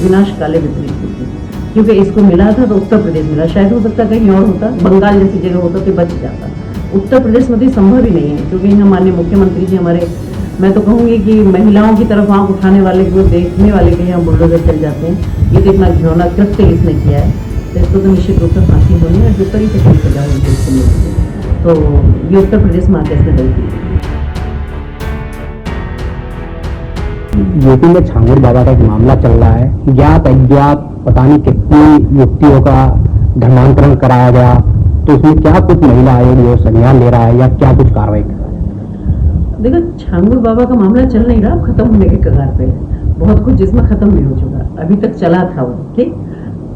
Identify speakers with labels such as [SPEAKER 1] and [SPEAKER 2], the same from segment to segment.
[SPEAKER 1] विनाश काले विपरीत होती, क्योंकि इसको मिला था तो उत्तर प्रदेश मिला, शायद हो सकता कहीं और होता, बंगाल जैसी जगह होता तो बच जाता। उत्तर प्रदेश में तो संभव ही नहीं है, क्योंकि यहाँ माननीय मुख्यमंत्री जी हमारे, मैं तो कहूँगी कि महिलाओं की तरफ आंख उठाने वाले को देखने वाले के यहाँ बुलडोजर चल जाते हैं। ये तो इतना घिनौना कृत्य इसने किया है, तो इसको तो निश्चित रूप से फांसी होनी है, जो कड़ी से कड़ी सजा होगी इसको मिलेगी। तो ये उत्तर प्रदेश में आके इसने गलती है।
[SPEAKER 2] यूपी में छांगुर बाबा का एक मामला चल रहा है, ज्ञात अज्ञात पता नहीं कितनी युक्तियों का धर्मांतरण कराया गया, तो उसमें क्या कुछ महिला आयोग जो संज्ञान ले रहा है या क्या कुछ कार्रवाई कर रहा है?
[SPEAKER 1] देखो, छांगुर बाबा का मामला चल नहीं रहा, खत्म होने के कगार पे है। बहुत कुछ जिसमें खत्म भी हो चुका, अभी तक चला था वो, ठीक।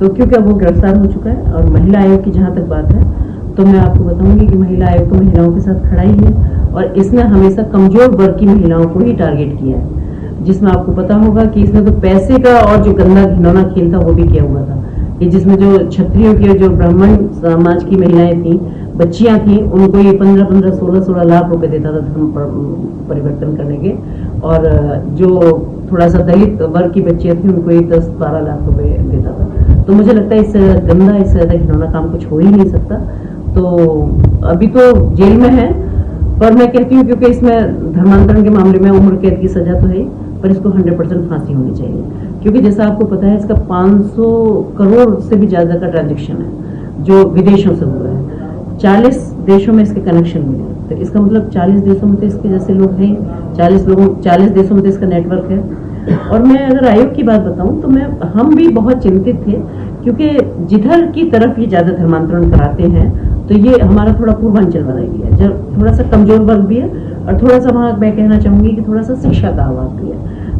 [SPEAKER 1] तो क्योंकि अब वो गिरफ्तार हो चुका है। और महिला आयोग की जहाँ तक बात है, तो मैं आपको बताऊंगी कि महिला आयोग तो महिलाओं के साथ खड़ा ही है, और इसने हमेशा कमजोर वर्ग की महिलाओं को ही टारगेट किया है, जिसमें आपको पता होगा कि इसने तो पैसे का और जो गंदा घिनौना खेल था वो भी किया हुआ था, कि जिसमें जो क्षत्रियों के, जो ब्राह्मण समाज की महिलाएं थी, बच्चियां थी, उनको ये 15-15, 16-16 लाख रुपए देता था धर्म परिवर्तन करने के, और जो थोड़ा सा दलित वर्ग की बच्चियां थी उनको ये 10-12 लाख रुपए देता था। तो मुझे लगता है इससे गंदा, इससे ज्यादा घिनौना काम कुछ हो ही नहीं सकता। तो अभी तो जेल में है, पर मैं कहती हूँ क्योंकि इसमें धर्मांतरण के मामले में उम्र कैद की सजा तो है, पर इसको 100% फांसी होनी चाहिए, क्योंकि जैसा आपको पता है इसका 500 करोड़ से भी ज्यादा का ट्रांजैक्शन है जो विदेशों से हुआ है। 40 देशों में इसके कनेक्शन मिले, तो इसका मतलब 40 देशों में तो इसके जैसे लोग हैं, 40 देशों में तो इसका नेटवर्क है। और मैं अगर आयोग की बात बताऊं तो हम भी बहुत चिंतित थे, क्योंकि जिधर की तरफ ये ज्यादा धर्मांतरण कराते हैं, तो ये हमारा थोड़ा पूर्वांचल वाला एरिया है, जब थोड़ा सा कमजोर वर्ग भी है, और थोड़ा सा वहाँ मैं कहना चाहूंगी कि थोड़ा सा शिक्षा का अभाव भी है।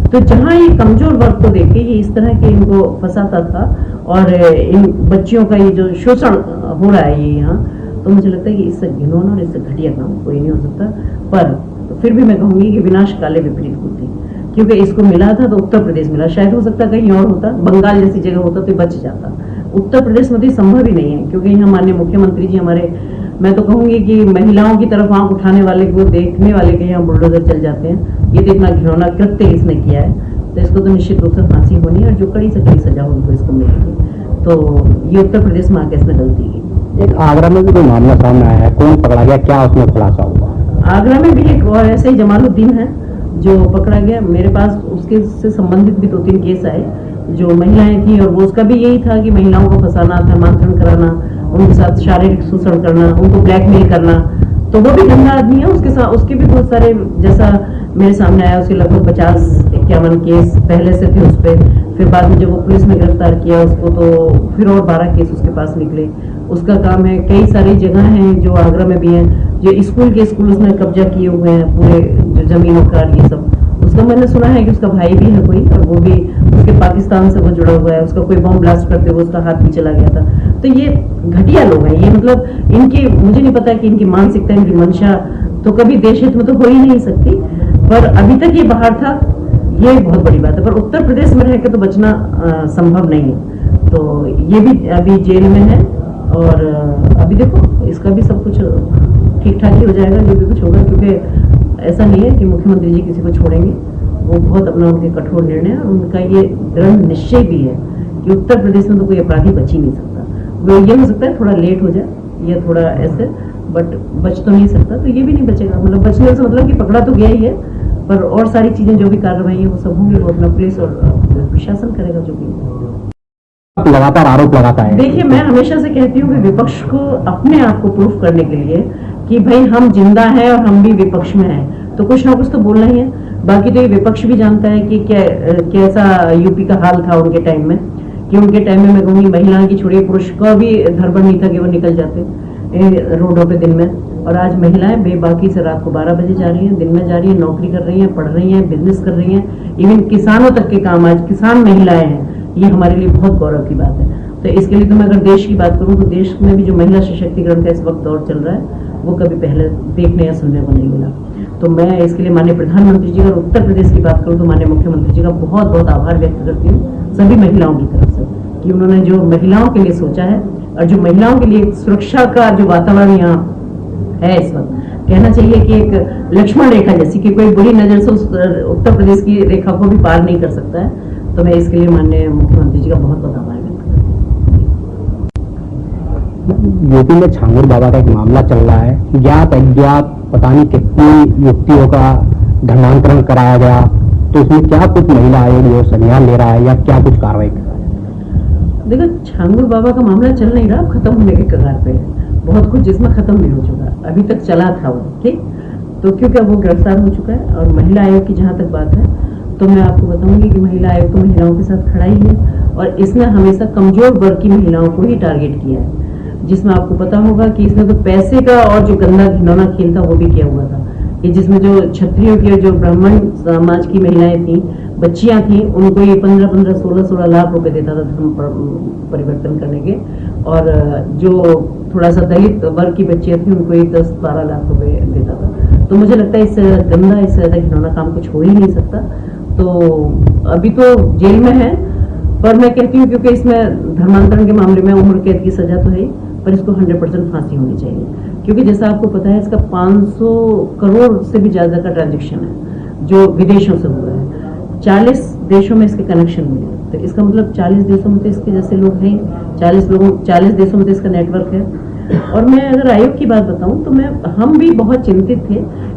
[SPEAKER 1] तो जहाँ ये कमजोर वर्ग को देख के ये इस तरह के इनको फंसाता था, और इन बच्चियों का ये जो शोषण हो रहा है ये यहाँ, तो मुझे लगता है कि इससे घिनौना और इससे घटिया काम कोई नहीं हो सकता। पर फिर भी मैं कहूंगी कि विनाश काले विपरीत होती, क्योंकि इसको मिला था तो उत्तर प्रदेश मिला, शायद हो सकता कहीं और होता, बंगाल जैसी जगह होता तो बच जाता। उत्तर प्रदेश में तो संभव ही नहीं है, क्योंकि यहाँ माननीय मुख्यमंत्री जी हमारे, मैं तो कहूंगी कि महिलाओं की तरफ आंख उठाने वाले को देखने वाले के यहाँ बुलडोजर चल जाते हैं। ये तो इतना घिनौना कृत्य इसने किया है, तो इसको तो निश्चित रूप से फांसी होनी है, और जो कड़ी से कड़ी सजा होगी तो इसको मिलेगी। तो ये उत्तर प्रदेश में आके इसने गलती की।
[SPEAKER 2] एक आगरा में भी कोई मामला सामने आया है, कौन पकड़ा गया, क्या उसमें खुलासा हुआ?
[SPEAKER 1] आगरा में भी एक और ऐसे ही जमालुद्दीन है जो पकड़ा गया। मेरे पास उसके से संबंधित भी 2-3 केस आए, जो महिलाएं थी, और वो उसका भी यही था कि महिलाओं को फंसाना, धर्मांतरण कराना, उनके साथ शारीरिक शोषण करना, उनको ब्लैकमेल करना। तो वो भी गंदा आदमी है, उसके साथ उसके भी बहुत सारे, जैसा मेरे सामने आया, उसके लगभग 50-51 केस पहले से थे उस पर। फिर बाद में जब वो पुलिस ने गिरफ्तार किया उसको, तो फिर और 12 केस उसके पास निकले। उसका काम है, कई सारी जगह हैं जो आगरा में भी हैं, जो स्कूल उसने कब्जा किए हुए हैं, पूरे जो जमीन कार ये सब। उसका मैंने सुना है कि उसका भाई भी है कोई, और वो भी उसके पाकिस्तान से वो जुड़ा हुआ है, उसका कोई बम ब्लास्ट करते हुए उसका हाथ भी चला गया था। तो ये घटिया लोग हैं ये, मतलब इनकी, मुझे नहीं पता कि इनकी मानसिकता, इनकी मंशा तो कभी देश हित में तो हो ही नहीं सकती, पर अभी तक ये बाहर था, ये बहुत बड़ी बात है। पर उत्तर प्रदेश में रह के तो बचना संभव नहीं है। तो ये भी अभी जेल में है, और अभी देखो इसका भी सब कुछ ठीक ठाक ही हो जाएगा, जो भी कुछ होगा, क्योंकि ऐसा नहीं है कि मुख्यमंत्री जी किसी को छोड़ेंगे। वो बहुत अपना उनके कठोर निर्णय, और उनका ये दृढ़ निश्चय भी है कि उत्तर प्रदेश में तो कोई अपराधी बच ही नहीं सकता। वो ये हो सकता है थोड़ा लेट हो जाए या थोड़ा ऐसे, बट बच तो नहीं सकता। तो ये भी नहीं बचेगा, मतलब बचने से मतलब कि पकड़ा तो गया ही है, पर और सारी चीजें जो भी कार्रवाई है वो सब होंगी, वो अपना पुलिस और प्रशासन करेगा जो भी।
[SPEAKER 2] लगातार आरोप लगाता है।
[SPEAKER 1] देखिए, मैं हमेशा से कहती हूँ कि विपक्ष को अपने आप को प्रूफ करने के लिए कि भाई हम जिंदा हैं और हम भी विपक्ष में हैं, तो कुछ ना कुछ तो बोलना ही है। बाकी तो ये विपक्ष भी जानता है कि कैसा यूपी का हाल था उनके टाइम में, कि उनके टाइम में मैं कहूँगी महिलाओं की छोड़िए, पुरुष का भी धड़बड़ नहीं था कि वो निकल जाते रोडों पे दिन में। और आज महिलाएं बेबाकी से रात को 12 बजे जा रही हैं, दिन में जा रही हैं, नौकरी कर रही हैं, पढ़ रही हैं, बिजनेस कर रही हैं, इवन किसानों तक के काम आज किसान महिलाएं हैं। ये हमारे लिए बहुत गौरव की बात है। तो इसके लिए तो मैं अगर देश की बात करूं तो देश में भी जो महिला सशक्तिकरण का इस वक्त दौर चल रहा है वो कभी पहले देखने या सुनने को नहीं मिला। तो मैं इसके लिए माननीय प्रधानमंत्री जी, और उत्तर प्रदेश की बात करूं तो माननीय मुख्यमंत्री जी का बहुत बहुत आभार व्यक्त करती हूँ सभी महिलाओं की तरफ से, कि उन्होंने जो महिलाओं के लिए सोचा है, और जो महिलाओं के लिए सुरक्षा का जो वातावरण यहाँ है इस वक्त, कहना चाहिए कि एक लक्ष्मण रेखा जैसी, कि कोई बुरी नजर से उस उत्तर प्रदेश की रेखा को भी पार नहीं कर सकता है। तो मैं इसके लिए माननीय मुख्यमंत्री जी का बहुत बहुत आभार व्यक्त करती हूँ।
[SPEAKER 2] यूपी में छांगुर बाबा का एक मामला चल रहा है, ज्ञात अज्ञात पता नहीं कितनी युक्तियों का धर्मांतरण कराया गया, तो इसमें क्या कुछ महिला आयोग जो संज्ञान ले रहा है या क्या कुछ कार्रवाई कर रहा है?
[SPEAKER 1] देखो, छांगुर बाबा का मामला चल नहीं रहा, खत्म होने के कगार पे है। बहुत कुछ जिसमें खत्म नहीं हो चुका, अभी तक चला था वो, ठीक। तो क्योंकि अब वो गिरफ्तार हो चुका है। और महिला आयोग की जहाँ तक बात है, तो मैं आपको बताऊंगी कि महिला आयोग तो महिलाओं के साथ खड़ा ही है, और इसने हमेशा कमजोर वर्ग की महिलाओं को ही टारगेट किया है। जिसमें आपको पता होगा कि इसने तो पैसे का और जो गंदा घिनौना खेल था वो भी किया हुआ था, कि जिसमें जो क्षत्रियों की और जो ब्राह्मण समाज की महिलाएं थी, बच्चियां थी, उनको ये 15-15, 16-16 लाख रुपए देता था धर्म परिवर्तन करने के। और जो थोड़ा सा दलित वर्ग की बच्चियां थी, उनको ये 10-12 लाख रुपए देता था। तो मुझे लगता है इससे गंदा, इससे ज्यादा घिनौना काम कुछ हो ही नहीं सकता। तो अभी तो जेल में है, पर मैं कहती हूँ क्योंकि इसमें धर्मांतरण के मामले में उम्र कैद की सजा तो है, पर इसको 100% फांसी होनी चाहिए। क्योंकि जैसा आपको पता है, इसका 500 करोड़ से भी ज्यादा का ट्रांजेक्शन है जो विदेशों से हुआ है। 40 देशों में इसके कनेक्शन मिले, तो इसका मतलब 40 देशों में तो इसके जैसे लोग हैं, 40 देशों में तो इसका नेटवर्क है। और मैं अगर आयोग की बात बताऊं तो हम भी बहुत चिंतित थे,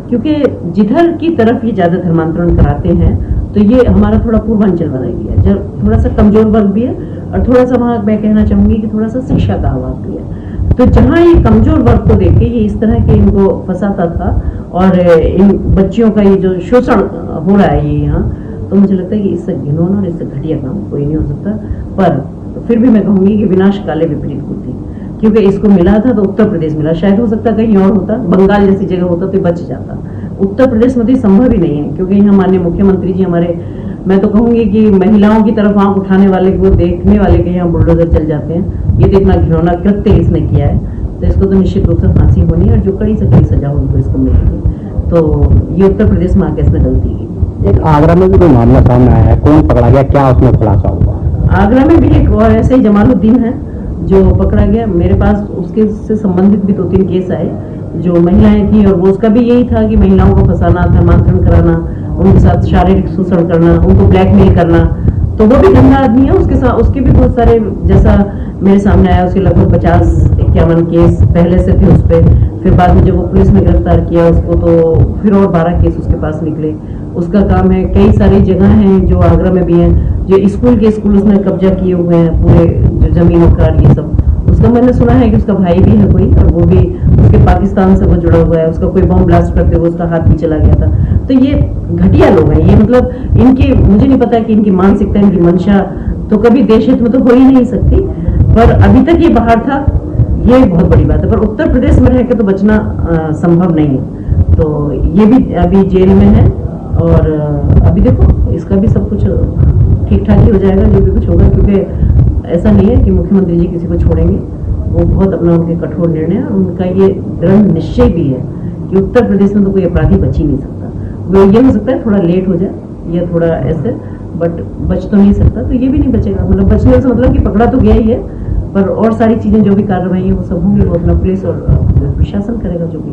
[SPEAKER 1] क्योंकि जिधर की तरफ ये ज्यादा धर्मांतरण कराते हैं, तो ये हमारा थोड़ा पूर्वांचल वाला एरिया है, जब थोड़ा सा कमजोर वर्ग भी है, और थोड़ा सा वहाँ मैं कहना चाहूंगी कि थोड़ा सा शिक्षा का अभाव भी है। तो जहाँ ये कमजोर वर्ग को देख के ये इस तरह के इनको फंसाता था, और इन बच्चियों का ये जो शोषण हो रहा है ये यहाँ, तो मुझे लगता है कि इससे घिनौना और इससे घटिया काम कोई नहीं हो सकता। पर फिर भी मैं कहूंगी कि विनाश काले विपरीत बुद्धि, क्योंकि इसको मिला था तो उत्तर प्रदेश मिला, शायद हो सकता कहीं और होता, बंगाल जैसी जगह होता तो बच जाता। उत्तर प्रदेश में तो संभव ही नहीं है, क्योंकि यहाँ माननीय मुख्यमंत्री जी हमारे, मैं तो कहूंगी कि महिलाओं की तरफ आंख उठाने वाले को देखने वाले के यहाँ बुलडोजर चल जाते हैं। ये तो इतना घिनौना कृत्य इसने किया है, तो इसको तो निश्चित रूप से फांसी होनी है, और जो कड़ी से कड़ी सजा होगी तो इसको मिलेगी। तो ये उत्तर प्रदेश में आके इसने गलती की।
[SPEAKER 2] एक आगरा में भी कोई मामला सामने आया है, कौन पकड़ा गया, क्या उसमें खुलासा हुआ?
[SPEAKER 1] आगरा में भी एक और ऐसे ही जमालुद्दीन है जो पकड़ा गया। मेरे पास उसके से संबंधित भी 2-3 केस आए जो महिलाएं थी, और वो उसका भी यही था कि महिलाओं को फंसाना, धर्मांतरण कराना, उनके साथ शारीरिक शोषण करना, उनको ब्लैकमेल करना। तो वो भी गंदा आदमी है। उसके साथ उसके भी बहुत सारे, जैसा मेरे सामने आया, उसके लगभग 50-51 केस पहले से थे उस पर। फिर बाद में जब वो पुलिस ने गिरफ्तार किया उसको, तो फिर और 12 केस उसके पास निकले। उसका काम है, कई सारी जगह हैं जो आगरा में भी हैं, जो स्कूल उसने कब्जा किए हुए हैं, पूरे जो जमीन कार ये सब। उसका मैंने सुना है कि उसका भाई भी है कोई, और वो भी उसके पाकिस्तान से वो जुड़ा हुआ है। उसका कोई बम ब्लास्ट करते हुए उसका हाथ भी चला गया था। तो ये घटिया लोग हैं ये, मतलब इनकी मुझे नहीं पता कि इनकी मानसिकता, इनकी मंशा तो कभी देश हित में तो हो ही नहीं सकती, पर अभी तक ये बाहर था, ये बहुत बड़ी बात है। पर उत्तर प्रदेश में रह के तो बचना संभव नहीं है। तो ये भी अभी जेल में है, और अभी देखो इसका भी सब कुछ ठीक ठाक ही हो जाएगा जो भी कुछ होगा, क्योंकि ऐसा नहीं है कि मुख्यमंत्री जी किसी को छोड़ेंगे। वो बहुत अपना उनके कठोर निर्णय, और उनका ये दृढ़ निश्चय भी है कि उत्तर प्रदेश में तो कोई अपराधी बच ही नहीं सकता। वो ये हो सकता है थोड़ा लेट हो जाए या थोड़ा ऐसे, बट बच तो नहीं सकता। तो ये भी नहीं बचेगा, मतलब बचने से मतलब कि पकड़ा तो गया ही है, पर और सारी चीजें जो भी कार्रवाई है वो सब होंगी, वो अपना पुलिस और प्रशासन करेगा जो भी।